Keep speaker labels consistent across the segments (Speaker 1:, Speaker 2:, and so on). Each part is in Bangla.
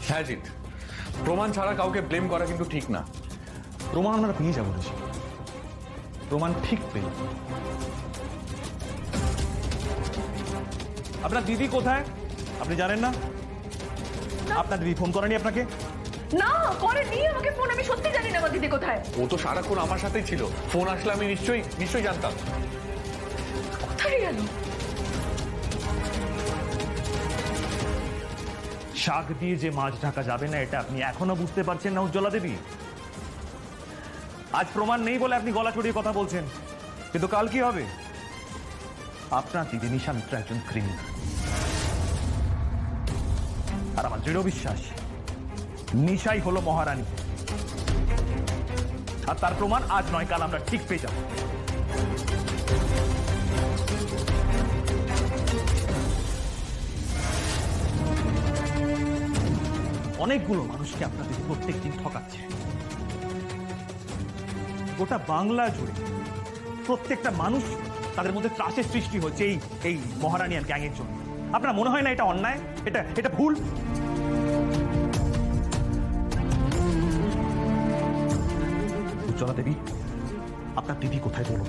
Speaker 1: হ্যাঁ জিৎ, প্রমাণ ছাড়া কাউকে ব্লেম করা কিন্তু ঠিক না।
Speaker 2: প্রমাণ আমরা পেয়ে যাবো ঋষি, প্রমাণ ঠিক পেয়ে যাবো। আপনার দিদি কোথায় আপনি জানেন না? আপনার দিদি ফোন করেনি আপনাকে?
Speaker 3: না করেনি আমাকে ফোন, আমি সত্যি জানি না আমার দিদি কোথায়।
Speaker 1: ও তো সারাক্ষণ আমার সাথেই ছিল, ফোন আসলে আমি নিশ্চয়ই জানতাম।
Speaker 3: কোথায় গেল?
Speaker 2: শাক দিয়ে যে মাছ ঢাকা যাবে না, এটা আপনি এখনো বুঝতে পারছেন না উজ্জ্বলা দেবী? আজ প্রমাণ নেই বলে আপনি গলা চড়িয়ে কথা বলছেন, কিন্তু কাল কি হবে? আপনার দিদি নিশা মিত্র একজন ক্রিমিনাল, আর আমার দৃঢ় বিশ্বাস নিশাই হলো মহারানী, আর তার প্রমাণ আজ নয় কাল আমরা ঠিক পেয়ে যাব। অনেকগুলো মানুষকে আপনাদের প্রত্যেকদিন ঠকাচ্ছে, গোটা বাংলা জুড়ে প্রত্যেকটা মানুষ তাদের মধ্যে ত্রাসের সৃষ্টি হচ্ছে এই মহারানী আর গ্যাংয়ের জন্য। আপনার মনে হয় না এটা অন্যায়, এটা ভুল? উজ্জ্বলা দেবী, আপনার দিদি কোথায় বলুন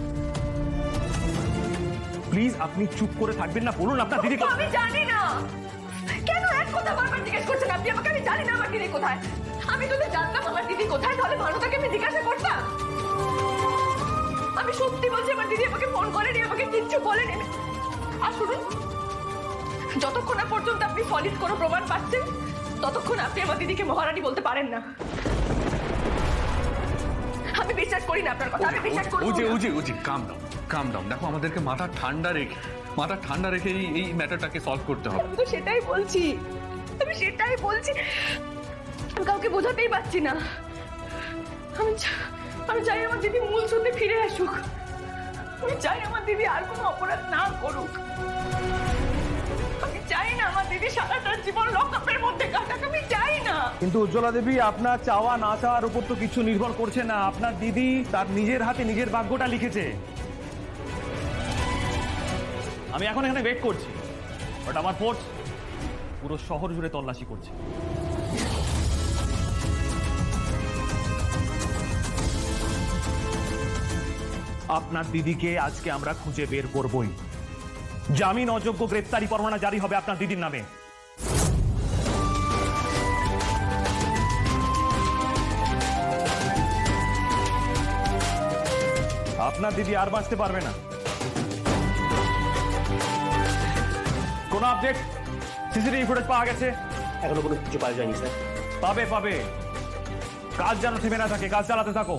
Speaker 2: প্লিজ। আপনি চুপ করে থাকবেন না, বলুন আপনার দিদি কোথায়।
Speaker 3: আমি জানি না, কেন এক কথা বারবার জিজ্ঞেস করছেন আপনি আমাকে? আমি জানি না আমার দিদি কোথায়। আমি যদি জানতাম আমার দিদি কোথায় তাহলে ভানুটাকে আমি জিজ্ঞাসা করতাম। আমি সত্যি বলছি আমার দিদি আমাকে ফোন করেনি, আমাকে কিচ্ছু বলেনি। আর শুনুন, যতক্ষণ না পর্যন্ত আপনি সলিড কোনো প্রমাণ পাচ্ছেন ততক্ষণ আপনি আমার দিদিকে মহারানী বলতে পারেন না। আমি বিশ্বাস করি না আপনার কথা, আমি বিশ্বাস করি
Speaker 1: উজি কাম ডাউন। দেখো, আমাদেরকে মাথা ঠান্ডা রেখে এই ম্যাটারটাকে সলভ করতে হবে।
Speaker 3: আমি তো সেটাই বলছি, আমি কাউকে বোঝাতেই পারছি না। আমি চাই আমার দিদি মূল সত্যে ফিরে আসুক। আমি চাই আমার দিদি আর কোনো অপরাধ না করুক। আমি চাই না আমার দিদি সারাটা জীবন লকআপের মধ্যে কাটাক। আমি চাই না।
Speaker 2: কিন্তু উজ্জ্বলা দেবী, আপনার চাওয়া না চাওয়ার উপর তো কিছু নির্ভর করছে না। আপনার দিদি তার নিজের হাতে নিজের ভাগ্যটা লিখেছে। আমি এখন এখানে ওয়েট করছি, বাট আমার ফোর্স পুরো শহর জুড়ে তল্লাশি করছে। আপনার দিদিকে আজকে আমরা খুঁজে বের করবই। জামিন অযোগ্য গ্রেপ্তারি পরোয়ানা জারি হবে আপনার দিদির নামে। আপনার দিদি আর বাঁচতে পারবে না। কোন আপডেট? সিসিটিভি ফুটেজ পাওয়া গেছে?
Speaker 4: এখনো কোনো কিছু পাওয়া যায়নি স্যার।
Speaker 2: পাবে। কাজ যেন থেমে না থাকে, কাজ চালাতে থাকো।